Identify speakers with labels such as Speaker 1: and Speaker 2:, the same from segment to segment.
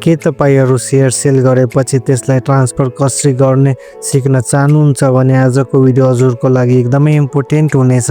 Speaker 1: के तपाईहरु share sale गरेपछि त्यसलाई ट्रान्सफर कसरी गर्ने सिक्न चाहनुहुन्छ भने आजको भिडियो हजुरको लागि एकदमै इम्पोर्टेन्ट हुनेछ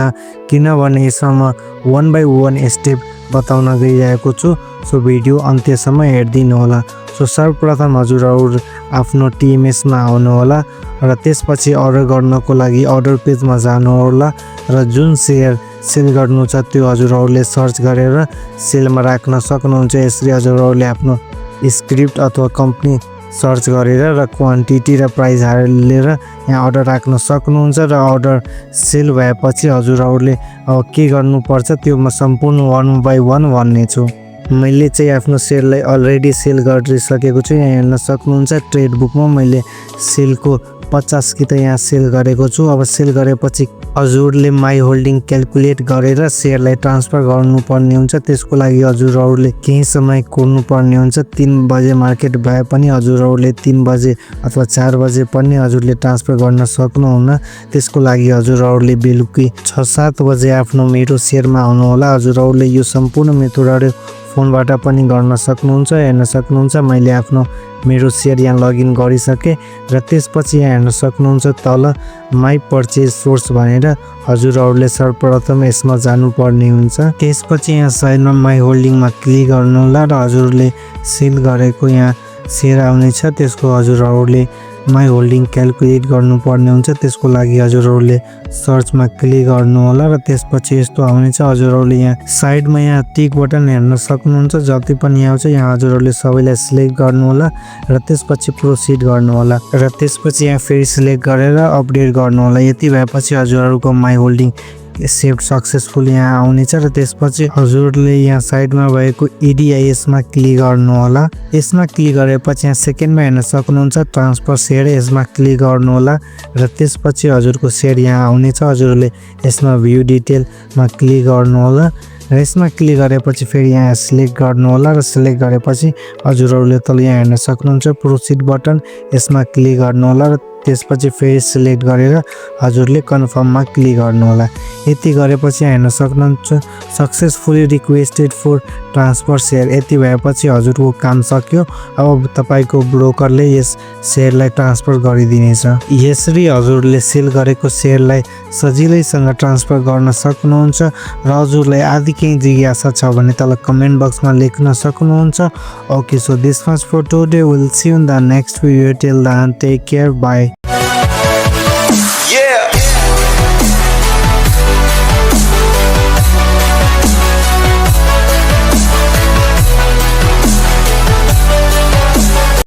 Speaker 1: किनभने यसमा 1 बाइ 1 स्टेप बताउन गइरहेको छु। सो भिडियो अन्त्यसम्म हेर्दिनु होला। सो सर्वप्रथम हजुरहरु आफ्नो TMS मा आउनु होला र त्यसपछि अर्डर गर्नको लागि अर्डर पेजमा जानु होला र जुन शेयर सेल गर्नु छ त्यो हजुरहरुले सर्च गरेर सेलमा राख्न सक्नुहुन्छ। यसरी हजुरहरुले आफ्नो स्क्रिप्ट अथवा कम्पनी सर्च गरेर र क्वान्टिटी र प्राइस हालेर यहाँ अर्डर राख्न सक्नुहुन्छ र अर्डर सेल भएपछि हजुरहरुले अब के गर्नुपर्छ त्यो म सम्पूर्ण 1 बाइ 1 भन्ने छु। मैले चाहिँ आफ्नो सेललाई अलरेडी सेल गरिसकेको छु। यहाँ हेर्न सक्नुहुन्छ ट्रेड बुकमा मैले सेलको 50 कि त यहाँ सेल गरेको छु। अब सेल गरेपछि हजुरले माई होल्डिङ क्याल्कुलेट गरेर शेयरलाई ट्रान्सफर गर्नुपर्ने हुन्छ। त्यसको लागि हजुरहरुले केही समय कुर्नु पर्ने हुन्छ। 3 बजे मार्केट भए पनि हजुरहरुले 3 बजे अथवा 4 बजे पनि हजुरले ट्रान्सफर गर्न सक्नुहुन्न। त्यसको लागि हजुरहरुले बेलुकी 6-7 बजे आफ्नो मेरो शेयरमा आउनु होला। हजुरहरुले यो सम्पूर्ण मेथडहरु फोनबाट पनि गर्न सक्नुहुन्छ। हेर्न सक्नुहुन्छ मैले आफ्नो मेरो शेयर यहाँ लगइन गरिसके र त्यसपछि यहाँ हेर्न सक्नुहुन्छ तल माई परचेज सोर्स भनेर हजुरहरुले सर्वप्रथम यसमा जानुपर्ने हुन्छ। त्यसपछि यहाँ साइडमा माई होल्डिङमा क्लिक गर्नु होला र हजुरले सेल गरेको यहाँ शेयर आउने छ त्यसको हजुरहरुले माई होल्डिङ क्याल्कुलेट गर्नुपर्ने हुन्छ। त्यसको लागि हजुरहरुले सर्चमा क्लिक गर्नु होला र त्यसपछि यस्तो आउने छ। हजुरहरुले यहाँ साइडमा यहाँ टिक बटन हेर्न सक्नुहुन्छ। जति पनि आउँछ यहाँ हजुरहरुले सबैलाई सिलेक्ट गर्नु होला र त्यसपछि प्रोसिड गर्नु होला र त्यसपछि यहाँ फेरि सिलेक्ट गरेर अपडेट गर्नु होला। यति भएपछि हजुरहरुको माई होल्डिङ सेभ सक्सेसफुल यहाँ आउनेछ र त्यसपछि हजुरले यहाँ साइडमा भएको EDIS मा क्लिक गर्नु होला। यसमा क्लिक गरेपछि यहाँ सेकेन्डमा हेर्न सक्नुहुन्छ ट्रान्सफर शेयर यसमा क्लिक गर्नु होला र त्यसपछि हजुरको शेयर यहाँ आउनेछ। हजुरले यसमा भ्यू डिटेलमा क्लिक गर्नु होला र यसमा क्लिक गरेपछि फेरि यहाँ सिलेक्ट गर्नु होला र सिलेक्ट गरेपछि हजुरहरुले तल यहाँ हेर्न सक्नुहुन्छ प्रोसिड बटन यसमा क्लिक गर्नु होला र त्यसपछि फेरि सिलेक्ट गरेर हजुरले कन्फर्ममा क्लिक गर्नु होला। यति गरेपछि यहाँ हेर्न सक्नुहुन्छ successfully requested for transfer share. यति भएपछि हजुरको काम सक्यो। अब तपाईको ब्रोकरले यस शेयरलाई ट्रान्सफर गरिदिनेछ। यसरी हजुरले सेल गरेको शेयरलाई सजिलैसँग ट्रान्सफर गर्न सक्नुहुन्छ र हजुरलाई आदि केही जिज्ञासा छ भने तल कमेन्ट बक्समा लेख्न सक्नुहुन्छ। Okay so this was for today. Will see you in the next video. Till then take care. Bye.